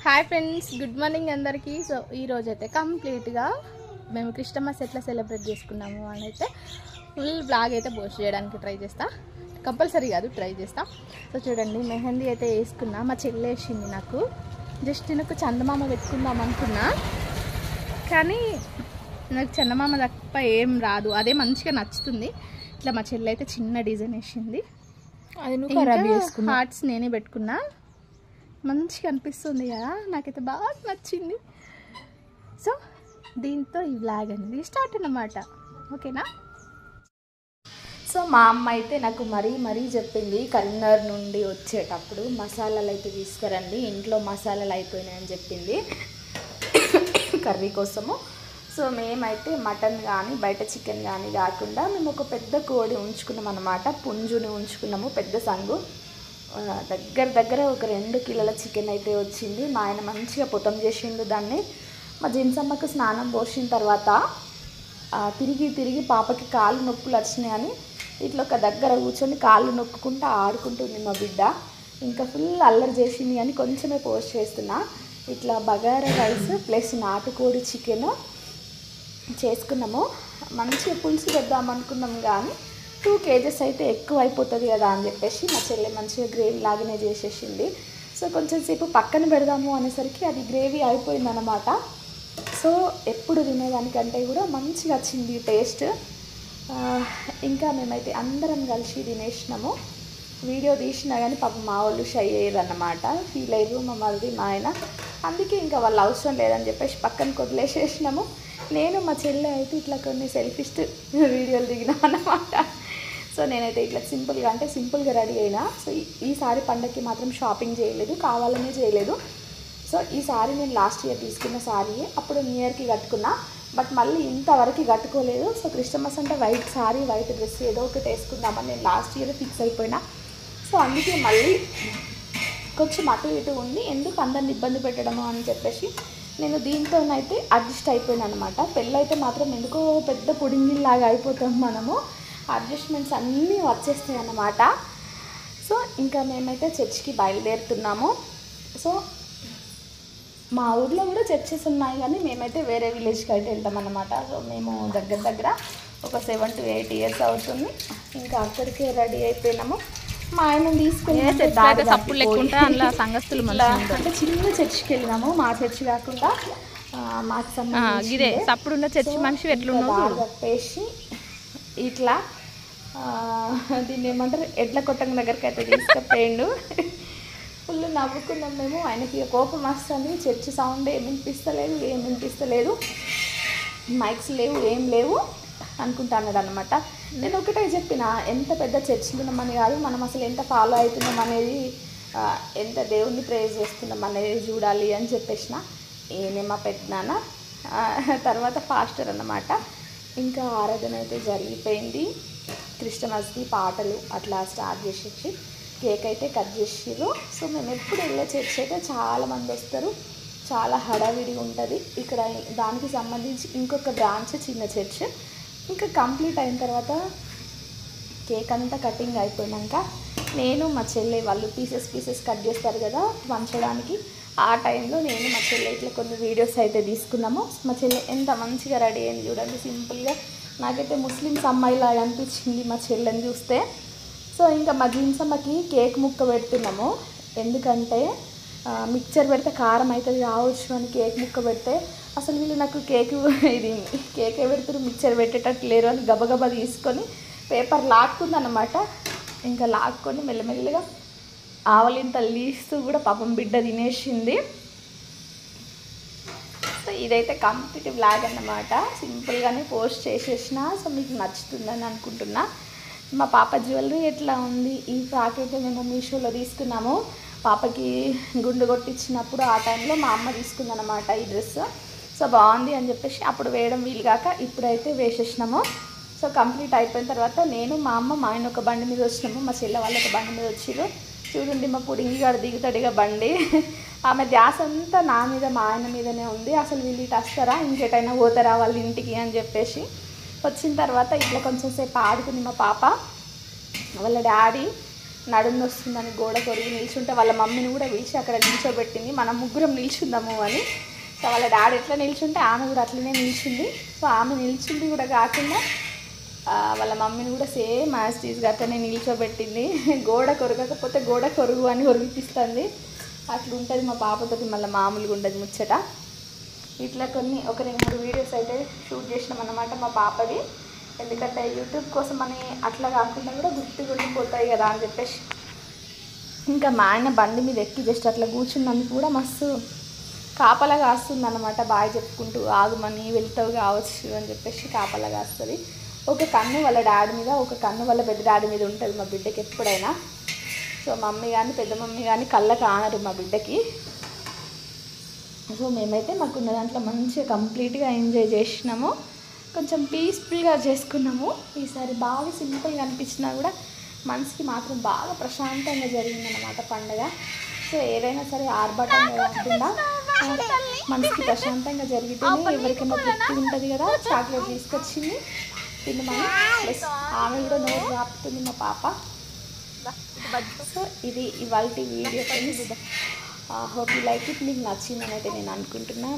Hi friends, good morning అందరికీ. So ఈరోజు అయితే కంప్లీట్గా మేము క్రిస్టమస్ ఎట్లా సెలబ్రేట్ చేసుకున్నాము అని అయితే ఫుల్ బ్లాగ్ అయితే పోస్ట్ చేయడానికి ట్రై చేస్తా. కంపల్సరీ కాదు, ట్రై చేస్తా. సో చూడండి, మెహందీ అయితే వేసుకున్నా. మా చెల్లి వేసింది నాకు. జస్ట్ నాకు చందమామ పెట్టుకుందాం అనుకున్నా, కానీ నాకు చందమామ తప్ప ఏం రాదు. అదే మంచిగా నచ్చుతుంది. ఇట్లా మా చెల్లి అయితే చిన్న డిజైన్ వేసింది. అది హార్ట్స్ నేనే పెట్టుకున్నా. మంచిగా అనిపిస్తుంది కదా, నాకైతే బాగా నచ్చింది. సో దీంతో ఈ వ్లాగ్ అనేది స్టార్ట్ అన్నమాట. ఓకేనా? సో మా అమ్మ అయితే నాకు మరీ చెప్పింది, కరీంనగర్ నుండి వచ్చేటప్పుడు మసాలాలు అయితే తీసుకురండి, ఇంట్లో మసాలాలు అయిపోయినాయని చెప్పింది కర్రీ కోసము. సో మేమైతే మటన్ కానీ బయట చికెన్ కానీ కాకుండా మేము ఒక పెద్ద కోడి ఉంచుకున్నాం అన్నమాట. పుంజుని ఉంచుకున్నాము, పెద్ద సంగు. దగ్గర ఒక 2 కిలోల చికెన్ అయితే వచ్చింది. మా ఆయన మంచిగా పొతం చేసిండు దాన్ని. మా జిన్సమ్మకు స్నానం పోసిన తర్వాత తిరిగి పాపకి కాళ్ళు నొప్పులు వచ్చినాయని ఇట్లా ఒక దగ్గర కూర్చొని కాళ్ళు నొక్కుంటూ ఆడుకుంటుంది మా బిడ్డ. ఇంకా ఫుల్ అల్లరి చేసింది అని కొంచెమే పోస్ట్ చేస్తున్నా. ఇట్లా బగారా రైస్ ప్లస్ నాటుకోడి చికెన్ చేసుకున్నాము. మంచిగా పులుసు పెద్దామనుకున్నాము, కానీ 2 kgs అయితే ఎక్కువ అయిపోతుంది కదా అని చెప్పేసి మా చెల్లె మంచిగా గ్రేవీ లాగానే చేసేసింది. సో కొంచెం సేపు పక్కన పెడదాము అనేసరికి అది గ్రేవీ అయిపోయిందన్నమాట. సో ఎప్పుడు తినేదానికంటే కూడా మంచిగా వచ్చింది టేస్ట్. ఇంకా మేమైతే అందరం కలిసి తినేసినాము. వీడియో తీసినా కానీ పాపం మా వాళ్ళు షై అయ్యారు అన్నమాట, ఫీల్ అయ్యారు మా మరిది మా ఆయన. అందుకే ఇంకా వాళ్ళు అవసరం లేదని చెప్పేసి పక్కన వదిలేసేసినాము. నేను మా చెల్లె అయితే ఇట్లా కొన్ని సెల్ఫిస్ట్ వీడియోలు దిగినాం అన్నమాట. సో నేనైతే ఇట్లా సింపుల్గా రెడీ అయినా. సో ఈసారి పండగకి మాత్రం షాపింగ్ చేయలేదు, కావాలనే చేయలేదు. సో ఈ సారీ నేను లాస్ట్ ఇయర్ తీసుకున్న సారీయే, అప్పుడు న్యూ ఇయర్కి కట్టుకున్నా. బట్ మళ్ళీ ఇంతవరకు కట్టుకోలేదు. సో క్రిస్టమస్ అంటే వైట్ సారీ, వైట్ డ్రెస్ ఏదో ఒకటి వేసుకుందామని నేను లాస్ట్ ఇయర్ ఫిక్స్ అయిపోయినా. సో అందుకే మళ్ళీ కొంచెం అటు ఇటు ఉండి ఎందుకు అందరిని ఇబ్బంది పెట్టడము అని చెప్పేసి నేను దీంతోనైతే అడ్జస్ట్ అయిపోయాను అనమాట. పెళ్ళైతే మాత్రం ఎందుకో పెద్ద పుడింగిల్లాగా అయిపోతాం మనము, అడ్జస్ట్మెంట్స్ అన్నీ వచ్చేస్తాయి అన్నమాట. సో ఇంకా మేమైతే చర్చ్కి బయలుదేరుతున్నాము. సో మా ఊర్లో కూడా చర్చెస్ ఉన్నాయి, కానీ మేమైతే వేరే విలేజ్కి అయితే వెళ్తామన్నమాట. సో మేము దగ్గర ఒక 7 to 8 years అవుతుంది. ఇంకా అక్కడికే రెడీ అయిపోయినాము. మా ఆయన తీసుకుని అంటే చిన్న చర్చికి వెళ్ళినాము. మా చర్చి కాకుండా మాకు సంబంధించిన చర్చి మనిషి కప్పేసి ఇట్లా దీన్ని ఏమంటారు, ఎడ్ల కొట్టం దగ్గరికి అయితే తీసుకుపోయిండు. ఫుల్ నవ్వుకున్నాం మేము. ఆయనకి కోపం వస్తుంది. చర్చి సౌండ్ ఏం వినిపిస్తలేదు, మైక్స్ లేవు, ఏం లేవు అనుకుంటున్నాడు అనమాట. నేను ఒకటే చెప్పిన, ఎంత పెద్ద చర్చిలు ఉన్నామని కాదు, మనం అసలు ఎంత ఫాలో అవుతున్నాం అనేది, ఎంత దేవుణ్ణి ప్రేజ్ చేస్తున్నాం అనేది చూడాలి అని చెప్పేసిన. ఈయన మా పెద్దనాన్న, తర్వాత పాస్టర్ అన్నమాట. ఇంకా ఆరాధన అయితే జరిగిపోయింది. క్రిస్టమస్కి పాటలు అట్లా స్టార్ట్ చేసేసి కేక్ అయితే కట్ చేసిర్రు. సో మేము ఎప్పుడు వెళ్ళే చర్చ్ అయితే చాలామంది వస్తారు, చాలా హడావిడి ఉంటుంది. ఇక్కడ దానికి సంబంధించి ఇంకొక బ్రాంచ్ చిన్న చర్చ్. ఇంకా కంప్లీట్ అయిన తర్వాత కేక్ అంతా కటింగ్ అయిపోయాక నేను మా చెల్లె వాళ్ళు పీసెస్ కట్ చేస్తారు కదా పంచడానికి, ఆ టైంలో నేను మా చెల్లె ఇట్లా కొన్ని వీడియోస్ అయితే తీసుకున్నాము. మా చెల్లె ఎంత మంచిగా రెడీ అయింది చూడండి, సింపుల్గా. నాకైతే ముస్లిమ్స్ అమ్మాయిలాగా అనిపించింది మా చెల్లెని చూస్తే. సో ఇంకా మా జీన్సమ్మకి కేక్ ముక్క పెడుతున్నాము, ఎందుకంటే మిక్చర్ పెడితే కారం అవుతుంది కావచ్చు అని కేక్ ముక్క పెడితే అసలు వీళ్ళు నాకు కేకే పెడుతున్నారు, మిక్చర్ పెట్టేటట్టు లేరు అని గబగబా తీసుకొని పేపర్ లాక్కుందన్నమాట. ఇంకా లాక్కొని మెల్లమెల్లగా ఆవలింత లీస్తూ కూడా పాపం బిడ్డ తినేసింది. సో ఇదైతే కంప్లీట్ బ్లాగ్ అన్నమాట. సింపుల్గానే పోస్ట్ చేసేసిన. సో మీకు నచ్చుతుందని అనుకుంటున్నా. మా పాప జ్యువెలరీ ఎట్లా ఉంది, ఈ ఫ్రాక్ అయితే మేము మీషోలో తీసుకున్నాము. పాపకి గుండు కొట్టించినప్పుడు ఆ టైంలో మా అమ్మ తీసుకుందన్నమాట ఈ డ్రెస్. సో బాగుంది అని చెప్పేసి అప్పుడు వేయడం వీలు కాక ఇప్పుడైతే వేసేసినాము. సో కంప్లీట్ అయిపోయిన తర్వాత నేను మా అమ్మ మా ఆయన ఒక బండి మీద వచ్చినాము, మా చెల్లె వాళ్ళు ఒక బండి మీద వచ్చిర్రు. చూడండి మా పుడింగి గారు దిగుతాడుగా బండి. ఆమె ధ్యాస అంతా నా మీద మా ఆయన మీదనే ఉంది. అసలు వీళ్ళు ఇటు వస్తారా, ఇంకెటైనా పోతారా వాళ్ళ ఇంటికి అని చెప్పేసి వచ్చిన తర్వాత ఇట్లా కొంచెం సేపు ఆడుకుంది మా పాప. వాళ్ళ డాడీ నడుము వస్తుందని గోడ కొరిగి నిల్చుంటే వాళ్ళ మమ్మీని కూడా పిలిచి అక్కడ నిల్చోబెట్టింది. మనం ముగ్గురం నిల్చుందాము అని. సో వాళ్ళ డాడీ ఎట్లా నిల్చుంటే ఆమె కూడా అట్లనే నిల్చుంది. సో ఆమె నిల్చుంది కూడా కాకుండా వాళ్ళ మమ్మీని కూడా సేమ్ యాజ్ టీజ్గా అట్లనే నిల్చోబెట్టింది. గోడ కొరగకపోతే గోడ కొరుగు అని కొరిగిపిస్తుంది. అట్లా ఉంటుంది మా పాపతోటి, మళ్ళీ మామూలుగా ఉండదు ముచ్చట. ఇట్లా ఒక 2-3 వీడియోస్ అయితే షూట్ చేసినాం అన్నమాట మా పాపది. ఎందుకంటే యూట్యూబ్ కోసం అని అట్లా కాకుండా కూడా గుర్తుకుండిపోతాయి కదా అని చెప్పేసి. ఇంకా మా ఆయన బండి మీద ఎక్కి జస్ట్ అట్లా కూర్చున్నందుకు కూడా మస్తు కాపలా కాస్తుంది అన్నమాట. బాగా చెప్పుకుంటూ ఆగుమని వెళ్తావు కావచ్చు అని చెప్పేసి కాపలా కాస్తుంది. ఒక కన్ను వాళ్ళ డాడీ మీద, ఒక కన్ను వాళ్ళ పెద్ద డాడీ మీద ఉంటుంది మా బిడ్డకి ఎప్పుడైనా. సో మమ్మీ కానీ పెద్ద మమ్మీ కానీ కళ్ళకి ఆనరు మా బిడ్డకి. సో మేమైతే మాకున్న దాంట్లో మంచిగా కంప్లీట్గా ఎంజాయ్ చేసినాము. కొంచెం పీస్ఫుల్గా చేసుకున్నాము. ఈసారి బాగా సింపుల్గా అనిపించినా కూడా మనసుకి మాత్రం బాగా ప్రశాంతంగా జరిగిందన్నమాట పండుగ. సో ఏదైనా సరే ఆర్భాటంగా కాకుండా మనసుకి ప్రశాంతంగా జరిగితేనే ఎవరికైనా తృప్తి ఉంటుంది కదా. చాక్లెట్ తీసుకొచ్చింది తినమని, ప్లస్ ఆమె కూడా నోరు ఆపుతుంది మా పాప. సో ఇది ఇవాళ video. Hope you like it. మీకు నచ్చిందని అయితే నేను అనుకుంటున్నా.